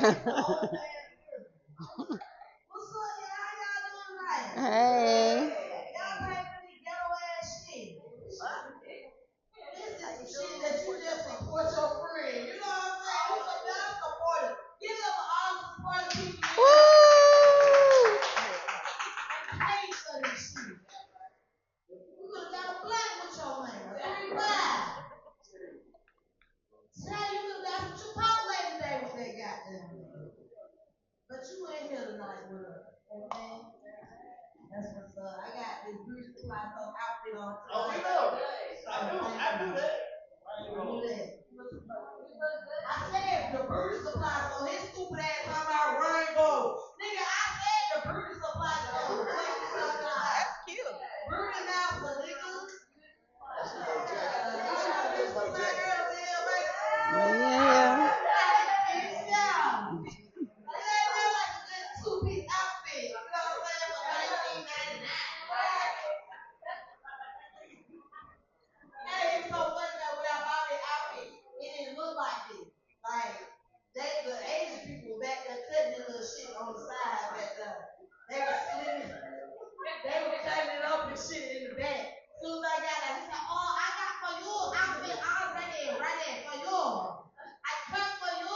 What's up, y'all? How y'all doing tonight? Hey. Y'all pay for this ghetto ass shit. This is some shit that you just support your friend. You know what I'm saying? Y'all support it. Give them all the support people need. Woo! Pay for this shit. You could have got a black with your man. 3-5. Say you could have got some Chipotle today with that goddamn man. But you ain't here tonight with us. Okay? That's what's up. I got this Bruce Supply outfit on. Oh, we know. I do that. I said the Bruce Supply, so his stupid ass talking about rainbow. Nigga, I said the Bruce Supply. That's cute. Bruce out for niggas. Yeah. Two-piece outfit. You know what I'm saying? For $19.99. Hey, it's so funny that when I bought that outfit, it didn't look like this. Like, the Asian people back there cutting that little shit on the side back there. They were slitting, they were cutting it up and shit in the back. As soon as I got that, he said, "Oh, I got for you outfit already, right there for you. I cut for you."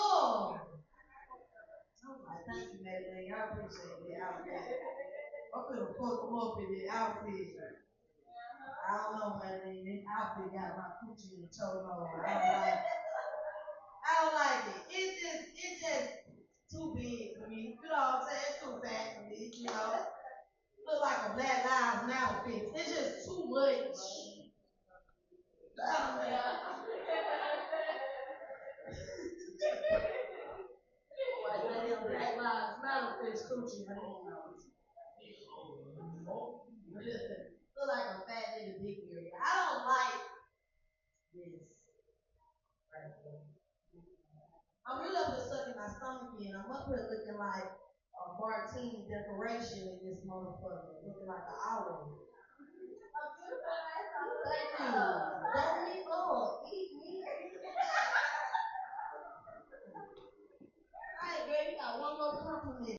I'm like, "Thank you, Madeline. I appreciate the outfit. I'm gonna fuck them up in the outfit. I don't know, Madeline. This outfit got my coochie in the chokehold. I don't like it. It's just too big for me. You know what I'm saying? It's too fat for me, you know. Look like a Black Lives Matter fix. It's just too much. I don't know. Like that damn Black Lives Matter fix coochie, man. Look like a fat nigga dick area. I don't like this. I'm really up here sucking my stomach in. I'm up here looking like a martini decoration in this motherfucker. Looking like an owl. Thank you. Don't me up. Eat me. Alright, girl, you got one more